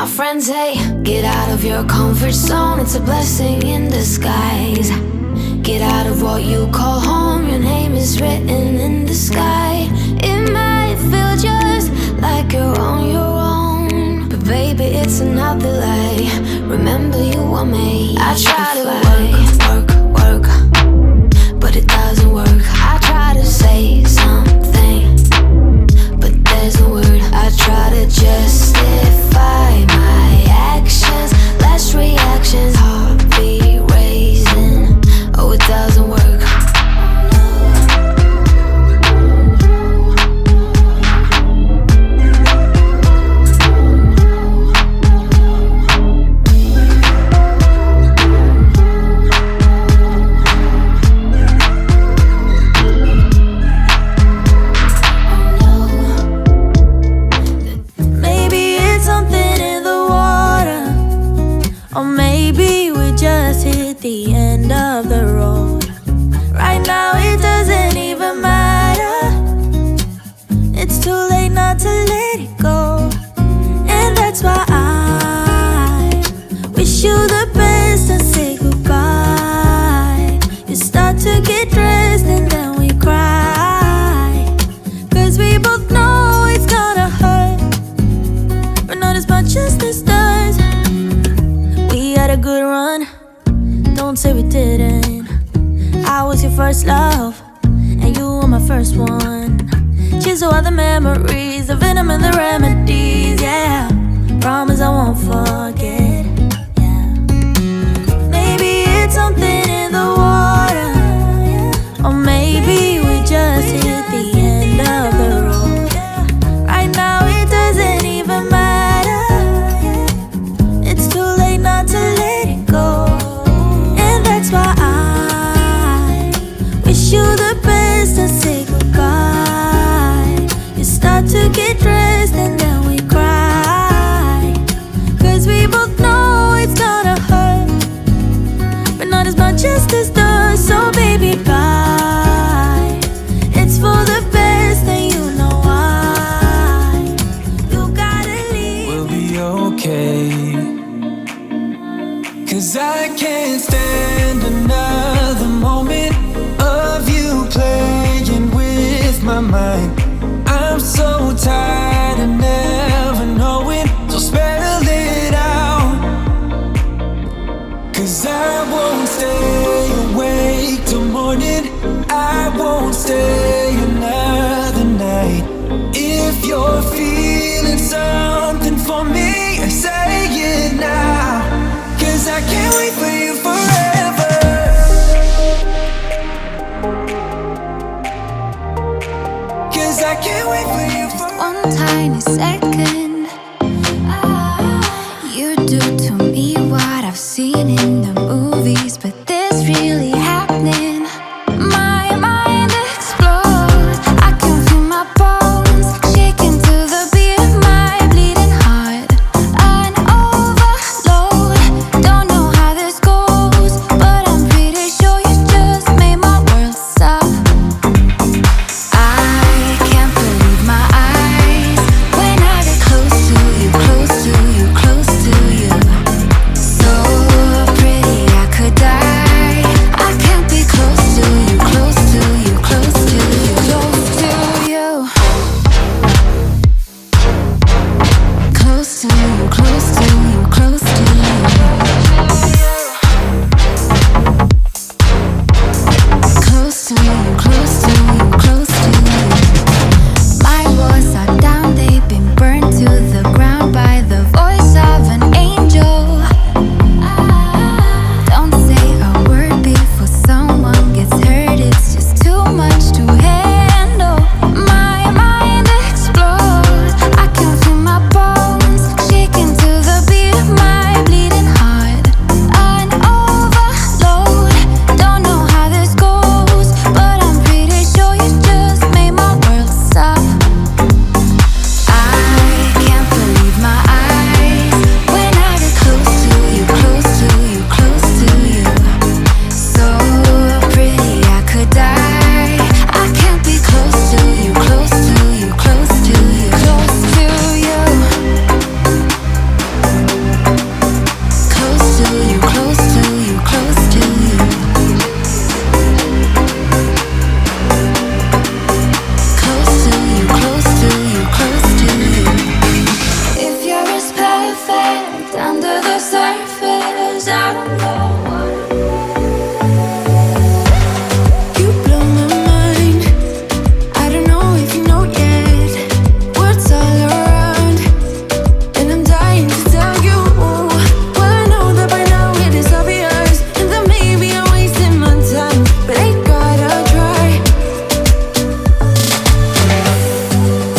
friends say, get out of your comfort zone, it's a blessing in disguise. Get out of what you call home, your name is written in the sky. It might feel just like you're on your own, but baby, it's another lie. Remember you were made. I try to work, but it doesn't work. I try to say something, but there's no word. I try to justify my actions, less reactions, heartbeat raising. Oh, it doesn't work. The end of the road. Right now it doesn't even matter. It's too late not to let it go. And that's why I wish you the best and say goodbye. You start to get dressed and then we cry, 'cause we both know it's gonna hurt, but not as much as this does. We had a good run, don't say we didn't. I was your first love, and you were my first one. Cheers to all the memories, the venom and the remedies, yeah. Promise I won't forget, yeah. Maybe it's something in the water, or maybe we just hit the end of the road. Right now it doesn't even matter. It's too late not to let it go. That's why I wish you the best and say goodbye. You start to get dressed and then we cry, 'cause we both know it's gonna hurt, but not as much as this does. So baby, bye. It's for the best and you know why. You gotta leave. We'll be okay, 'cause I can't stand another moment of you playing with my mind. I'm so tired of never knowing, so spell it out. 'Cause I won't stay awake till morning, I won't stay another night. If you're feeling something for me, say it now, 'cause I can't wait for you forever. 'Cause I can't wait for you forever. One tiny second, you do to me what I've seen in the movies, but this really happening. My mind explodes, I can feel my bones shaking to the beat of my bleeding heart. An overload, don't know how this goes, but I'm pretty sure you just made my world stop. I can't believe my eyes when I get close to you, close to you, close to you. So pretty I could die. I can't be close to you, close to you, close to you, close to you. Close to you, close to you, close to you. Close to you, close to you, close to you. My walls are down, they've been burned to the ground by the voice of an angel. Don't say a word before someone gets hurt, it's just too much to handle. My mind explodes, I can feel my bones shaking to the beat perfect under the surface. I don't know what. You blow my mind. I don't know if you know yet. Words all around, and I'm dying to tell you. Well, I know that by now it is obvious, and that maybe I'm wasting my time, but I gotta try.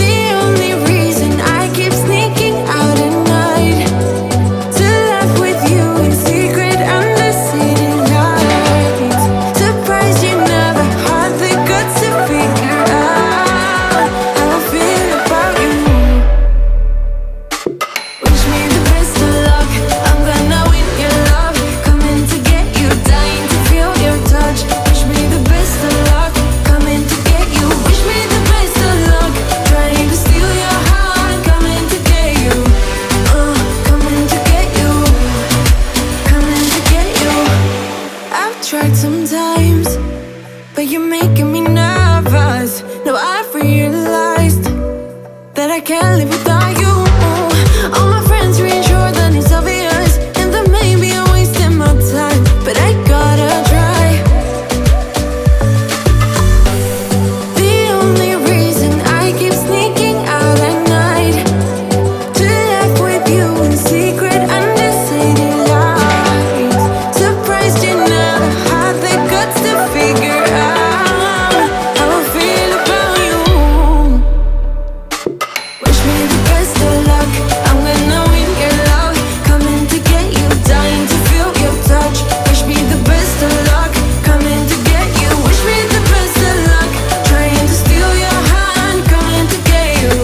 The only reason I keep sneaking out at night to laugh with you in secret under city lights. Surprised you never had the guts to figure out how I feel about you. Wish me the best of luck. I'm gonna win your love. Coming to get you, dying to feel your touch. Wish me the best of luck. Coming to get you. Wish me the best of luck. Trying to steal your heart. Coming to get you. Coming to get you. Coming to get you. I've tried sometimes, but you're making me nervous. Now I've realized that I can't live without you. All my friends reassure that it's obvious, and that maybe I'm wasting my time, but I gotta try. The only reason I keep sneaking out at night to laugh with you in secret under city lights. Surprised you never had the guts to figure out how I feel about you. Wish me the best of luck. I'm gonna win your love. Coming to get you, dying to feel your touch. Wish me the best of luck. Coming to get you. Wish me the best of luck. Trying to steal your hand. Coming to get you.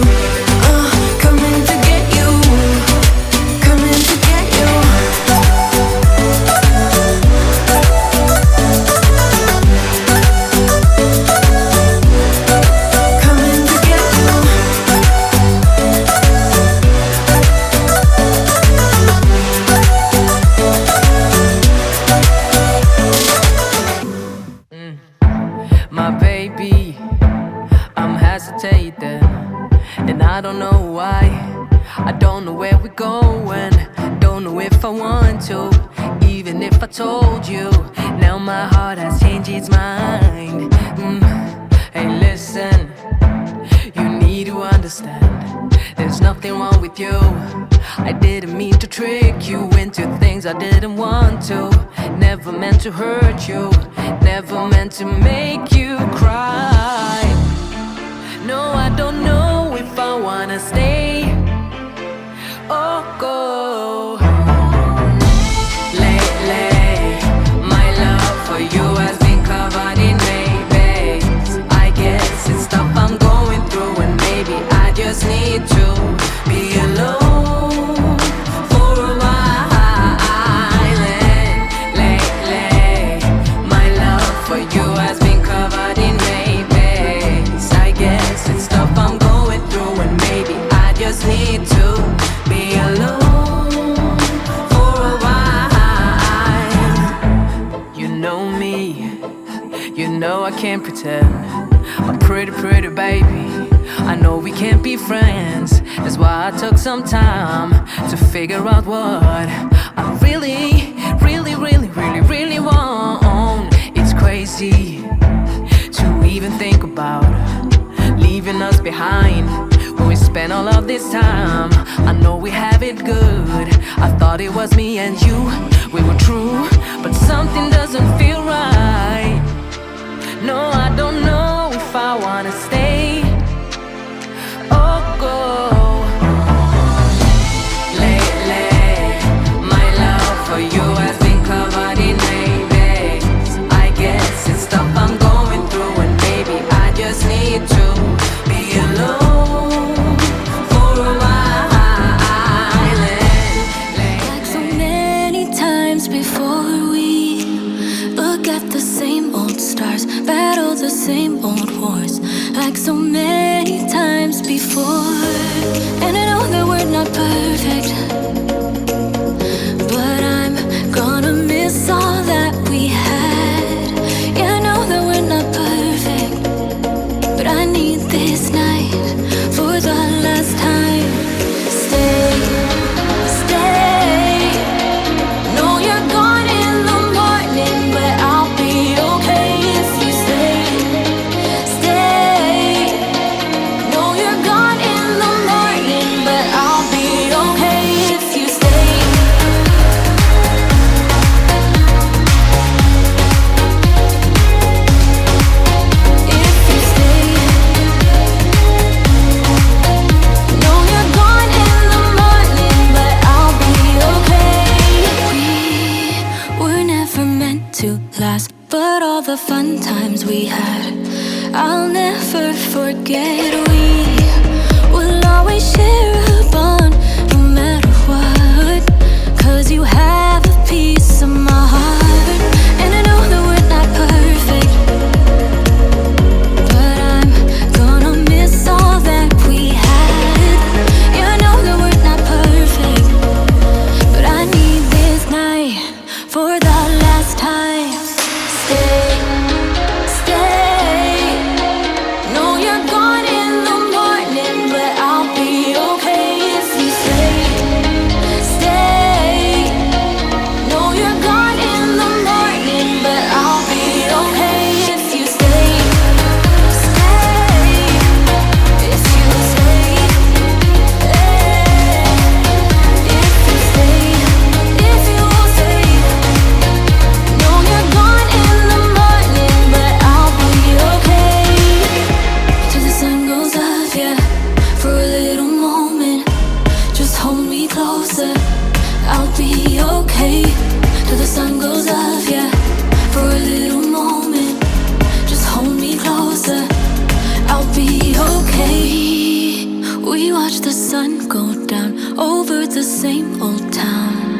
Coming to get you. Coming to get you. Coming to get you. My baby, I'm hesitating, and I don't know why. I don't know where we're going, don't know if I want to, even if I told you. Now my heart has changed its mind. Hey, listen, you need to understand, there's nothing wrong with you. I didn't mean to trick you into things I didn't want to. Never meant to hurt you, never meant to make you cry. No, I don't know if I wanna stay or go. Lately, my love for you has been covered in maybes. I guess it's stuff I'm going through, and maybe I just need to be alone for a while. Lately, my love for you has been covered in maybes. I guess it's stuff I'm going through, and maybe I just need to be alone for a while. You know me, you know I can't pretend. I'm pretty, pretty baby. I know we can't be friends. That's why I took some time to figure out what I really, really, really, really, really want. It's crazy to even think about leaving us behind when we spent all of this time. I know we have it good. I thought it was me and you, we were true, but something doesn't feel right. No, I don't know if I wanna stay or go. Lately, my love for you has been covered in maybes. I guess it's stuff I'm going through, and maybe I just need to be alone for a while. Like so many times before, we look at the same old stars, battle the same old wars. Like so many times before, and I know that we're not perfect, but I'm gonna miss all that we had. Yeah, I know that we're not perfect, but I need this night for the last time. Stay, stay. the fun times we had. I'll never forget. We will always share a bond no matter what. 'Cause you have a piece of my heart. And I know that we're not perfect, but I'm gonna miss all that we had. Yeah, I know that we're not perfect, but I need this night for the last time. Stay, stay. Know you're gone in the morning, but I'll be okay if you stay, stay. Know you're gone in the morning, but I'll be okay if you stay, stay. If you stay, if you stay, if you stay. Know you're gone in the morning, but I'll be okay. Till the sun goes up, yeah, for a little moment. Just hold me closer, I'll be okay. Till the sun goes up, yeah, for a little moment. Just hold me closer, I'll be okay. We watch the sun go down over the same old town.